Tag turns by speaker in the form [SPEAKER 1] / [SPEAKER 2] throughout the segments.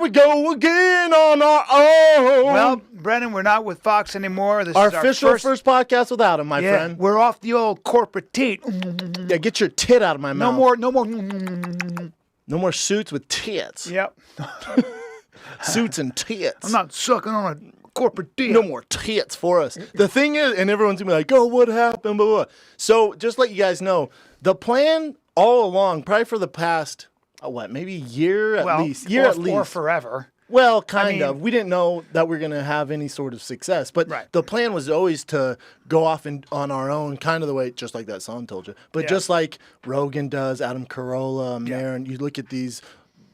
[SPEAKER 1] we go again on our own.
[SPEAKER 2] Well, Brennan, we're not with Fox anymore. This
[SPEAKER 1] our
[SPEAKER 2] is
[SPEAKER 1] official
[SPEAKER 2] our
[SPEAKER 1] first podcast without him, my friend.
[SPEAKER 2] We're off the old corporate teat.
[SPEAKER 1] Yeah, get your tit out of my mouth.
[SPEAKER 2] No more.
[SPEAKER 1] No more suits with tits.
[SPEAKER 2] Yep.
[SPEAKER 1] Suits and tits.
[SPEAKER 2] I'm not sucking on a corporate tit.
[SPEAKER 1] No more tits for us. The thing is, and everyone's going to be like, oh, what happened? Blah, blah, blah. So just let you guys know, the plan all along, probably for the past, maybe year at least.
[SPEAKER 2] Or forever.
[SPEAKER 1] Well, kind of. We didn't know that we are going to have any sort of success. But the plan was always to go off on our own, kind of the way, just like that song told you. But just like Rogan does, Adam Carolla, Maron, you look at these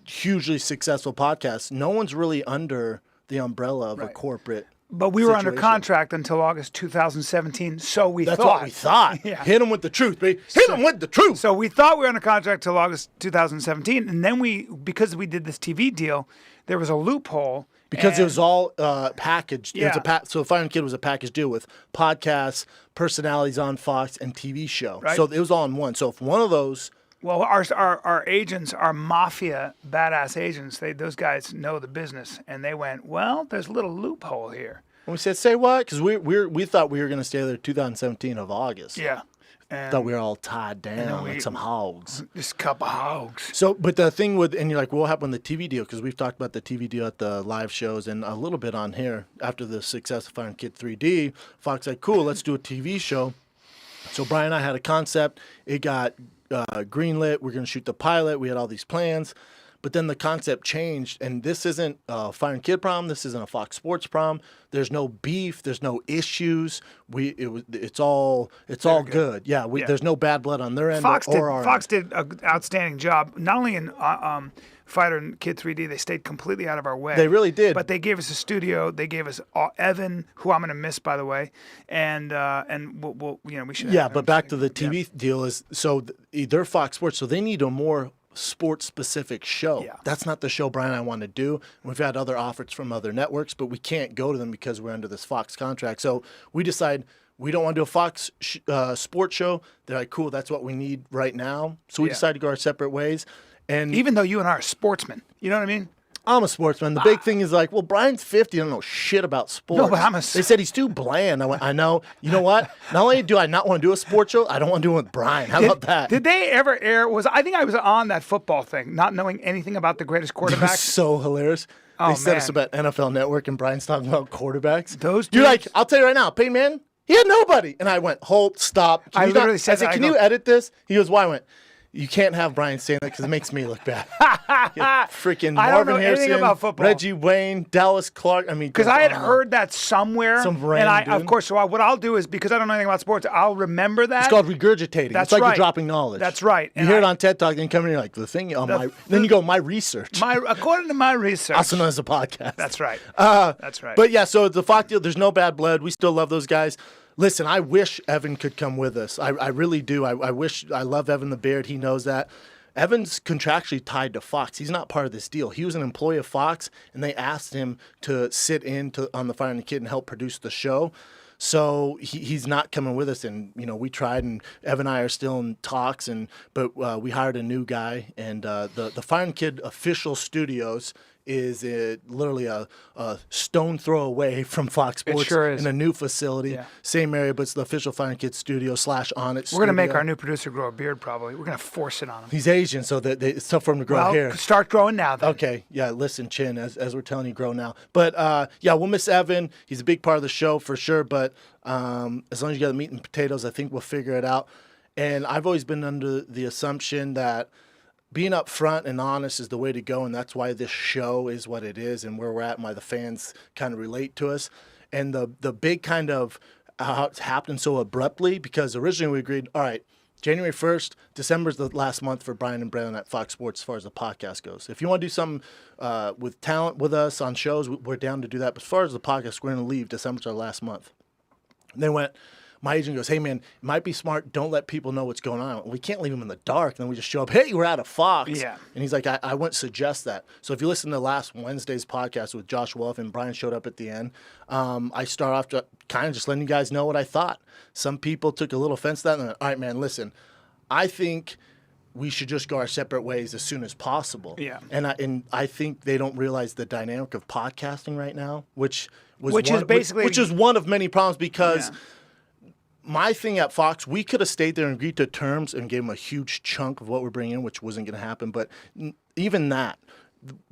[SPEAKER 1] hugely successful podcasts, no one's really under the umbrella of a corporate
[SPEAKER 2] But we were under contract until August 2017, so we thought.
[SPEAKER 1] That's what we thought. Hit them with the truth, baby. Hit them with the truth.
[SPEAKER 2] So we thought we were under contract till August 2017, and then because we did this TV deal, there was a loophole.
[SPEAKER 1] Because it was all packaged. Yeah. So Fire and Kid was a package deal with podcasts, personalities on Fox, and TV show. Right. So it was all in one. So if one of those...
[SPEAKER 2] Well, our agents, our mafia badass agents, those guys know the business, and they went, well, there's a little loophole here.
[SPEAKER 1] And we said, say what? Because we thought we were going to stay there 2017 of August.
[SPEAKER 2] Yeah.
[SPEAKER 1] Thought we were all tied down like some hogs.
[SPEAKER 2] Just a couple hogs.
[SPEAKER 1] So, but the thing and you're like, well, what happened with the TV deal? Because we've talked about the TV deal at the live shows and a little bit on here. After the success of Fire and Kid 3D, Fox said, cool, let's do a TV show. So Bryan and I had a concept. It got greenlit. We're going to shoot the pilot. We had all these plans. But then the concept changed, and this isn't a Fire and Kid problem. This isn't a Fox Sports problem. There's no beef. There's no issues. It's all good. Yeah, there's no bad blood on their end
[SPEAKER 2] Fox
[SPEAKER 1] Fox
[SPEAKER 2] did an outstanding job, not only in Fighter and Kid 3D. They stayed completely out of our way.
[SPEAKER 1] They really did.
[SPEAKER 2] But they gave us a studio. They gave us Evan, who I'm going to miss, by the way, and we should.
[SPEAKER 1] Yeah, but back to the TV deal is they're Fox Sports, so they need a more sports specific show. Yeah. That's not the show Bryan and I want to do. We've had other offers from other networks, but we can't go to them because we're under this Fox contract. So we decide we don't want to do a Fox sports show. They're like, cool, that's what we need right now. So we decided to go our separate ways. And
[SPEAKER 2] even though you and I are sportsmen, you know what I mean?
[SPEAKER 1] I'm a sportsman. The big thing is like, well, Bryan's 50. I don't know shit about sports.
[SPEAKER 2] No, but
[SPEAKER 1] They said he's too bland. I went, I know. You know what? Not only do I not want to do a sports show, I don't want to do it with Bryan. How about that?
[SPEAKER 2] Did they ever air? I think I was on that football thing, not knowing anything about the greatest quarterbacks.
[SPEAKER 1] So hilarious. They set us up at NFL Network, and Bryan's talking about quarterbacks.
[SPEAKER 2] Those dudes,
[SPEAKER 1] you're like, I'll tell you right now, Peyton Manning, he had nobody. And I went, hold, stop.
[SPEAKER 2] I literally said,
[SPEAKER 1] can you edit this? He goes, why? I went, you can't have Bryan saying that because it makes me look bad. Freaking Marvin Harrison,
[SPEAKER 2] about football.
[SPEAKER 1] Reggie Wayne, Dallas Clark. I mean,
[SPEAKER 2] because I had heard that somewhere.
[SPEAKER 1] Some random dude.
[SPEAKER 2] Of course, so what I'll do is, because I don't know anything about sports, I'll remember that.
[SPEAKER 1] It's called regurgitating.
[SPEAKER 2] That's
[SPEAKER 1] it's like
[SPEAKER 2] right.
[SPEAKER 1] you're dropping knowledge.
[SPEAKER 2] That's right.
[SPEAKER 1] You hear it on TED Talk, then you come in and you're like, the thing on then you go, my research.
[SPEAKER 2] According to my research.
[SPEAKER 1] Also known as a podcast.
[SPEAKER 2] That's right. That's right.
[SPEAKER 1] But yeah, so the Fox deal, there's no bad blood. We still love those guys. Listen, I wish Evan could come with us. I really do. I love Evan the Beard. He knows that. Evan's contractually tied to Fox. He's not part of this deal. He was an employee of Fox, and they asked him to sit in on the Fire and the Kid and help produce the show. So he's not coming with us, and we tried, and Evan and I are still in talks, but we hired a new guy, and the Fire and Kid official studios is literally a stone throw away from Fox Sports.
[SPEAKER 2] It sure is.
[SPEAKER 1] In a new facility, same area, but it's the official Fire and Kid studio / On It.
[SPEAKER 2] We're gonna make our new producer grow a beard. Probably we're gonna force it on him.
[SPEAKER 1] He's Asian, so it's tough for him to grow hair.
[SPEAKER 2] Start growing now. Then.
[SPEAKER 1] Okay, yeah. Listen, Chin, as we're telling you, grow now. But we'll miss Evan. He's a big part of the show for sure. But as long as you got the meat and potatoes, I think we'll figure it out. And I've always been under the assumption that being upfront and honest is the way to go, and that's why this show is what it is and where we're at and why the fans kind of relate to us. And the big kind of how it's happened so abruptly, because originally we agreed, all right, January 1st, December's the last month for Bryan and Brandon at Fox Sports as far as the podcast goes. If you want to do something with talent with us on shows, we're down to do that. But as far as the podcast, we're going to leave. December's our last month. And they went... My agent goes, hey, man, it might be smart. Don't let people know what's going on. We can't leave them in the dark. And then we just show up, hey, we're out of Fox.
[SPEAKER 2] Yeah.
[SPEAKER 1] And he's like, I wouldn't suggest that. So if you listen to last Wednesday's podcast with Josh Wolf and Bryan showed up at the end, I start off to kind of just letting you guys know what I thought. Some people took a little offense to that. And they're like, all right, man, listen, I think we should just go our separate ways as soon as possible.
[SPEAKER 2] Yeah.
[SPEAKER 1] And I think they don't realize the dynamic of podcasting right now, which is one of many problems because my thing at Fox, we could have stayed there and agreed to terms and gave them a huge chunk of what we're bringing in, which wasn't going to happen. But even that,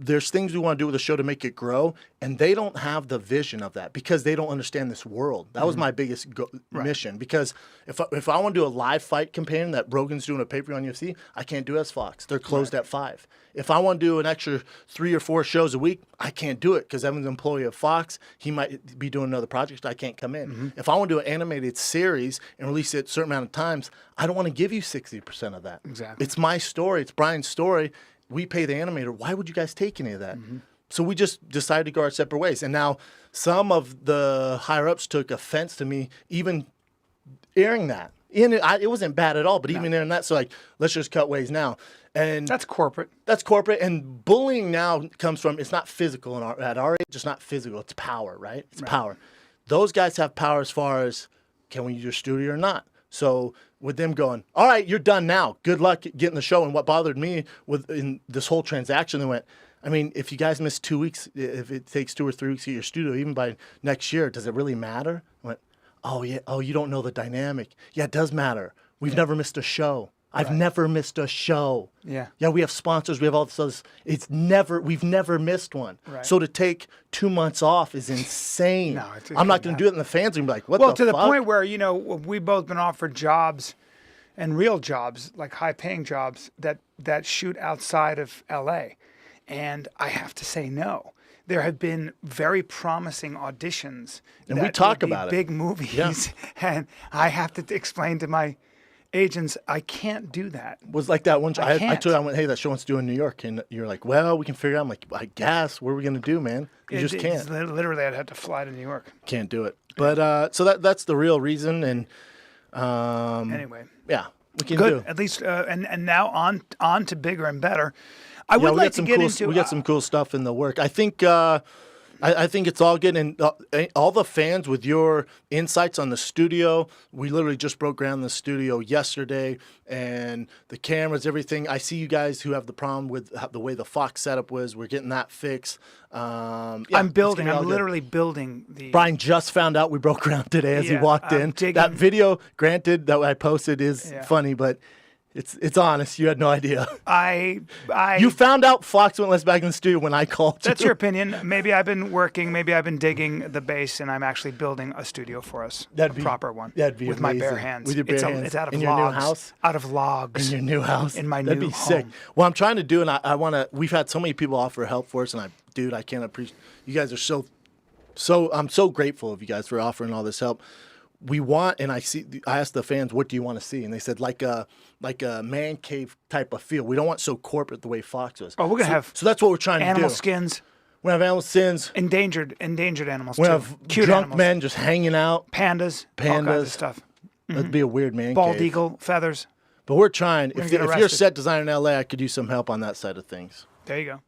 [SPEAKER 1] there's things we want to do with the show to make it grow, and they don't have the vision of that because they don't understand this world. That was my biggest mission. Because if I want to do a live fight campaign that Rogan's doing a pay-per-view on UFC, I can't do it as Fox. They're closed at 5. If I want to do an extra 3 or 4 shows a week, I can't do it because Evan's an employee of Fox. He might be doing another project. I can't come in. If I want to do an animated series and release it a certain amount of times, I don't want to give you 60% of that.
[SPEAKER 2] Exactly.
[SPEAKER 1] It's my story. It's Bryan's story. We pay the animator. Why would you guys take any of that? So we just decided to go our separate ways. And now some of the higher-ups took offense to me even airing that. It wasn't bad at all, but even airing that, so like, let's just cut ways now. And
[SPEAKER 2] That's corporate.
[SPEAKER 1] That's corporate. And bullying now comes from, it's not physical at our age. It's not physical. It's power, right? It's power. Those guys have power as far as, can we use your studio or not? So with them going, all right, you're done now. Good luck getting the show. And what bothered me in this whole transaction, they went, I mean, if you guys miss 2 weeks, if it takes 2 or 3 weeks to get your studio, even by next year, does it really matter? I went, oh, yeah. Oh, you don't know the dynamic. Yeah, it does matter. We've never missed a show. I've never missed a show.
[SPEAKER 2] Yeah.
[SPEAKER 1] Yeah, we have sponsors. We have all this other. We've never missed one.
[SPEAKER 2] Right.
[SPEAKER 1] So to take 2 months off is insane.
[SPEAKER 2] No,
[SPEAKER 1] I'm not going to do it, and the fans are going to be like, what
[SPEAKER 2] Well,
[SPEAKER 1] the
[SPEAKER 2] to the
[SPEAKER 1] fuck?
[SPEAKER 2] point where, we've both been offered jobs and real jobs, like high-paying jobs that shoot outside of L.A., and I have to say no. There have been very promising auditions.
[SPEAKER 1] And we talk about it.
[SPEAKER 2] Big movies, and I have to explain to my agents, I can't do that.
[SPEAKER 1] Was like that one. I
[SPEAKER 2] can't.
[SPEAKER 1] told you, I went, hey, that show wants to do in New York. And you're like, well, we can figure it out. I'm like, I guess. What are we going to do, man? You just can't.
[SPEAKER 2] Literally, I'd have to fly to New York.
[SPEAKER 1] Can't do it. But so that's the real reason. And
[SPEAKER 2] Anyway.
[SPEAKER 1] yeah, we can
[SPEAKER 2] Good.
[SPEAKER 1] do.
[SPEAKER 2] At least, and now on to bigger and better. I would
[SPEAKER 1] we
[SPEAKER 2] like
[SPEAKER 1] got
[SPEAKER 2] to
[SPEAKER 1] some
[SPEAKER 2] get
[SPEAKER 1] cool,
[SPEAKER 2] into.
[SPEAKER 1] We got some cool stuff in the work. I think. I think it's all good, and all the fans with your insights on the studio. We literally just broke ground in the studio yesterday, and the cameras, everything. I see you guys who have the problem with the way the Fox setup was. We're getting that fixed.
[SPEAKER 2] I'm literally building the.
[SPEAKER 1] Bryan just found out we broke ground today as he walked in. That video, granted, that I posted is funny, but. It's honest. You had no idea. You found out Fox went less back in the studio when I called you.
[SPEAKER 2] That's your opinion. Maybe I've been working. Maybe I've been digging the base, and I'm actually building a studio for us. That'd be a proper one.
[SPEAKER 1] That'd be
[SPEAKER 2] with
[SPEAKER 1] amazing.
[SPEAKER 2] my bare hands.
[SPEAKER 1] With your bare hands.
[SPEAKER 2] It's out of
[SPEAKER 1] in
[SPEAKER 2] logs.
[SPEAKER 1] Your new house.
[SPEAKER 2] Out of logs.
[SPEAKER 1] In your new house.
[SPEAKER 2] In my
[SPEAKER 1] That'd
[SPEAKER 2] new
[SPEAKER 1] be sick.
[SPEAKER 2] home.
[SPEAKER 1] Well, I'm trying to do, and I want to. We've had so many people offer help for us, and I can't appreciate. You guys are so. I'm so grateful of you guys for offering all this help. We want, and I asked the fans, what do you want to see? And they said like a man cave type of feel. We don't want so corporate the way Fox was.
[SPEAKER 2] Oh, we're gonna have.
[SPEAKER 1] So that's what we're trying to do.
[SPEAKER 2] Animal skins.
[SPEAKER 1] We have animal skins.
[SPEAKER 2] Endangered animals.
[SPEAKER 1] We
[SPEAKER 2] too.
[SPEAKER 1] have
[SPEAKER 2] Cute
[SPEAKER 1] drunk
[SPEAKER 2] animals.
[SPEAKER 1] men just hanging out.
[SPEAKER 2] Pandas. All kinds of stuff.
[SPEAKER 1] That'd be a weird man
[SPEAKER 2] Bald
[SPEAKER 1] cave.
[SPEAKER 2] eagle feathers.
[SPEAKER 1] But we're trying. If
[SPEAKER 2] get
[SPEAKER 1] you're a
[SPEAKER 2] arrested.
[SPEAKER 1] set designer in LA, I could use some help on that side of things.
[SPEAKER 2] There you go.